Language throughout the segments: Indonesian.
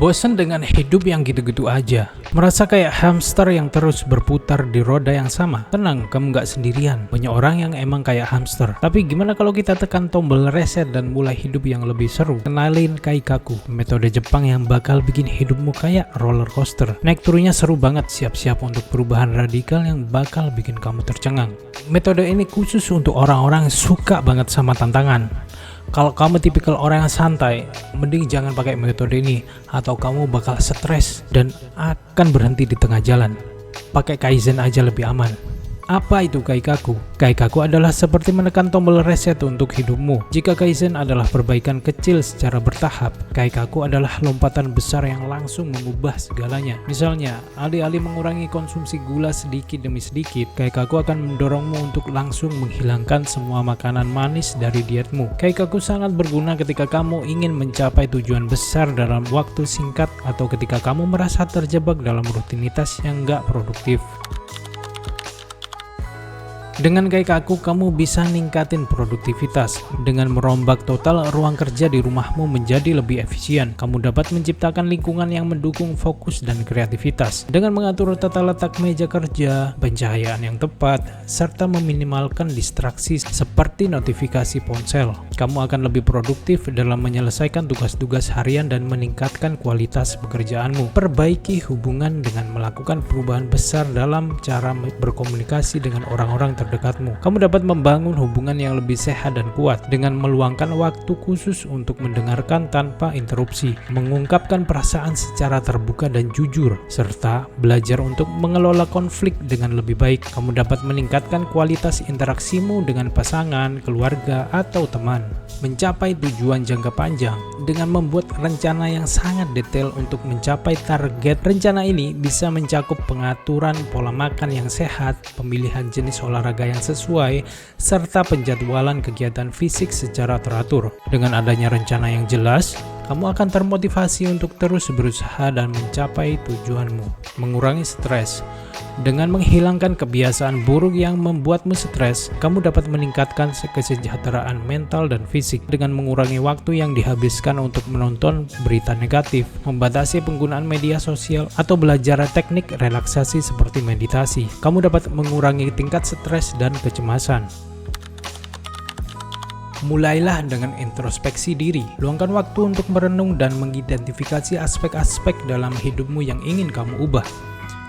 Bosan dengan hidup yang gitu-gitu aja? Merasa kayak hamster yang terus berputar di roda yang sama? Tenang, kamu gak sendirian. Banyak orang yang emang kayak hamster. Tapi gimana kalau kita tekan tombol reset dan mulai hidup yang lebih seru? Kenalin Kaikaku, metode Jepang yang bakal bikin hidupmu kayak roller coaster. Naik turunnya seru banget, siap-siap untuk perubahan radikal yang bakal bikin kamu tercengang. Metode ini khusus untuk orang-orang yang suka banget sama tantangan. Kalau kamu tipikal orang yang santai, mending jangan pakai metode ini, atau kamu bakal stres dan akan berhenti di tengah jalan. Pakai Kaizen aja lebih aman. Apa itu Kaikaku? Kaikaku adalah seperti menekan tombol reset untuk hidupmu. Jika Kaizen adalah perbaikan kecil secara bertahap, Kaikaku adalah lompatan besar yang langsung mengubah segalanya. Misalnya, alih-alih mengurangi konsumsi gula sedikit demi sedikit, Kaikaku akan mendorongmu untuk langsung menghilangkan semua makanan manis dari dietmu. Kaikaku sangat berguna ketika kamu ingin mencapai tujuan besar dalam waktu singkat atau ketika kamu merasa terjebak dalam rutinitas yang gak produktif. Dengan Kaikaku, kamu bisa ningkatin produktivitas. Dengan merombak total ruang kerja di rumahmu menjadi lebih efisien, kamu dapat menciptakan lingkungan yang mendukung fokus dan kreativitas. Dengan mengatur tata letak meja kerja, pencahayaan yang tepat, serta meminimalkan distraksi seperti notifikasi ponsel, kamu akan lebih produktif dalam menyelesaikan tugas-tugas harian dan meningkatkan kualitas pekerjaanmu. Perbaiki hubungan dengan melakukan perubahan besar dalam cara berkomunikasi dengan orang-orang terdekatmu. Kamu dapat membangun hubungan yang lebih sehat dan kuat dengan meluangkan waktu khusus untuk mendengarkan tanpa interupsi, mengungkapkan perasaan secara terbuka dan jujur, serta belajar untuk mengelola konflik dengan lebih baik. Kamu dapat meningkatkan kualitas interaksimu dengan pasangan, keluarga, atau teman. Mencapai tujuan jangka panjang dengan membuat rencana yang sangat detail untuk mencapai target. Rencana ini bisa mencakup pengaturan pola makan yang sehat, pemilihan jenis olahraga yang sesuai, serta penjadwalan kegiatan fisik secara teratur. Dengan adanya rencana yang jelas, kamu akan termotivasi untuk terus berusaha dan mencapai tujuanmu. Mengurangi stres. Dengan menghilangkan kebiasaan buruk yang membuatmu stres, kamu dapat meningkatkan kesejahteraan mental dan fisik dengan mengurangi waktu yang dihabiskan untuk menonton berita negatif, membatasi penggunaan media sosial, atau belajar teknik relaksasi seperti meditasi. Kamu dapat mengurangi tingkat stres dan kecemasan. Mulailah dengan introspeksi diri. Luangkan waktu untuk merenung dan mengidentifikasi aspek-aspek dalam hidupmu yang ingin kamu ubah.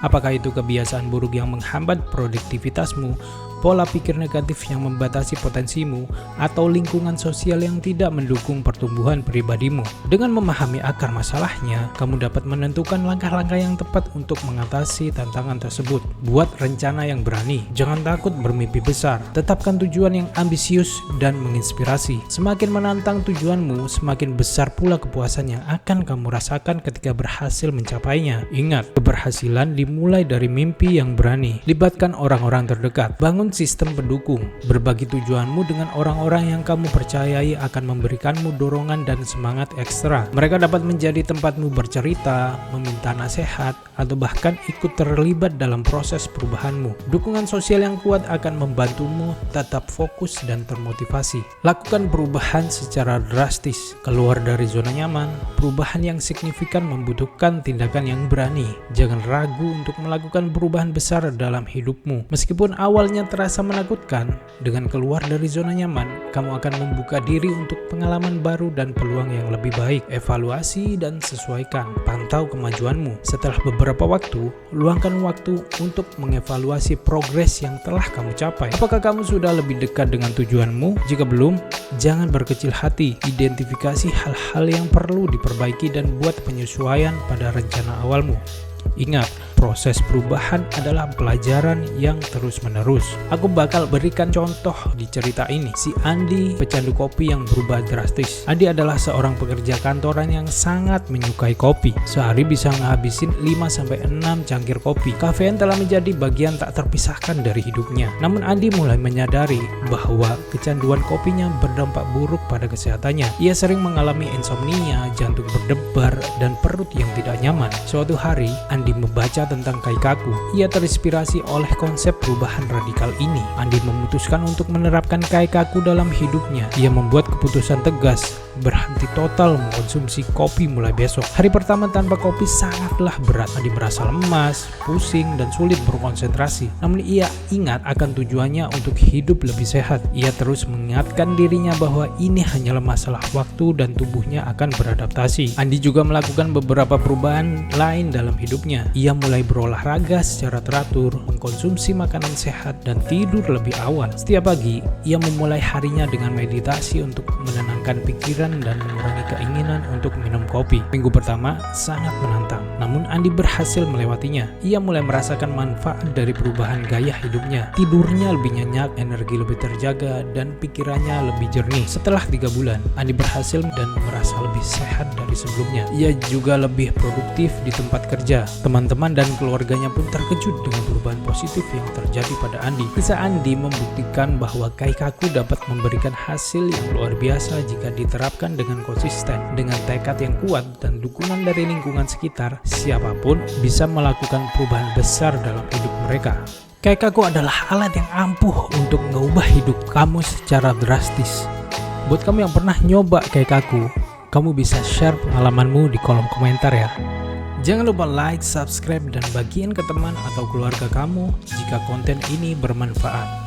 Apakah itu kebiasaan buruk yang menghambat produktivitasmu, pola pikir negatif yang membatasi potensimu, atau lingkungan sosial yang tidak mendukung pertumbuhan pribadimu? Dengan memahami akar masalahnya, kamu dapat menentukan langkah-langkah yang tepat untuk mengatasi tantangan tersebut. Buat rencana yang berani. Jangan takut bermimpi besar. Tetapkan tujuan yang ambisius dan menginspirasi. Semakin menantang tujuanmu, semakin besar pula kepuasan yang akan kamu rasakan ketika berhasil mencapainya. Ingat, keberhasilan dimulai dari mimpi yang berani. Libatkan orang-orang terdekat. Bangun sistem pendukung. Berbagi tujuanmu dengan orang-orang yang kamu percayai akan memberikanmu dorongan dan semangat ekstra. Mereka dapat menjadi tempatmu bercerita, meminta nasihat, atau bahkan ikut terlibat dalam proses perubahanmu. Dukungan sosial yang kuat akan membantumu tetap fokus dan termotivasi. Lakukan perubahan secara drastis. Keluar dari zona nyaman. Perubahan yang signifikan membutuhkan tindakan yang berani. Jangan ragu untuk melakukan perubahan besar dalam hidupmu. Meskipun awalnya terasa menakutkan, dengan keluar dari zona nyaman, kamu akan membuka diri untuk pengalaman baru dan peluang yang lebih baik. Evaluasi dan sesuaikan. Pantau kemajuanmu. Setelah beberapa waktu, luangkan waktu untuk mengevaluasi progres yang telah kamu capai. Apakah kamu sudah lebih dekat dengan tujuanmu? Jika belum, jangan berkecil hati. Identifikasi hal-hal yang perlu diperbaiki dan buat penyesuaian pada rencana awalmu. Ingat, proses perubahan adalah pelajaran yang terus-menerus. Aku bakal berikan contoh di cerita ini. Si Andi, pecandu kopi yang berubah drastis. Andi adalah seorang pekerja kantoran yang sangat menyukai kopi. Sehari bisa ngabisin 5-6 cangkir kopi. Kafein telah menjadi bagian tak terpisahkan dari hidupnya. Namun Andi mulai menyadari bahwa kecanduan kopinya berdampak buruk pada kesehatannya. Ia sering mengalami insomnia, jantung berdebar, dan perut yang tidak nyaman. Suatu hari, Andi membaca tentang Kaikaku. Ia terinspirasi oleh konsep perubahan radikal ini. Andi memutuskan untuk menerapkan Kaikaku dalam hidupnya. Ia membuat keputusan tegas berhenti total mengkonsumsi kopi mulai besok. Hari pertama tanpa kopi sangatlah berat. Andi merasa lemas, pusing, dan sulit berkonsentrasi. Namun ia ingat akan tujuannya untuk hidup lebih sehat. Ia terus mengingatkan dirinya bahwa ini hanyalah masalah waktu dan tubuhnya akan beradaptasi. Andi juga melakukan beberapa perubahan lain dalam hidupnya. Ia mulai berolahraga secara teratur, mengkonsumsi makanan sehat, dan tidur lebih awal. Setiap pagi, ia memulai harinya dengan meditasi untuk menenangkan pikiran dan mengurangi keinginan untuk minum kopi. Minggu pertama sangat menantang, namun Andi berhasil melewatinya. Ia mulai merasakan manfaat dari perubahan gaya hidupnya. Tidurnya lebih nyenyak, energi lebih terjaga, dan pikirannya lebih jernih. Setelah 3 bulan, Andi berhasil dan merasa lebih sehat dari sebelumnya. Ia juga lebih produktif di tempat kerja. Teman-teman dan keluarganya pun terkejut dengan perubahan positif yang terjadi pada Andi. Kisah Andi membuktikan bahwa Kaikaku dapat memberikan hasil yang luar biasa jika diterapkan dengan konsisten. Dengan tekad yang kuat dan dukungan dari lingkungan sekitar, siapapun bisa melakukan perubahan besar dalam hidup mereka. Kaikaku adalah alat yang ampuh untuk mengubah hidup kamu secara drastis. Buat kamu yang pernah nyoba Kaikaku, kamu bisa share pengalamanmu di kolom komentar ya. Jangan lupa like, subscribe, dan bagiin ke teman atau keluarga kamu jika konten ini bermanfaat.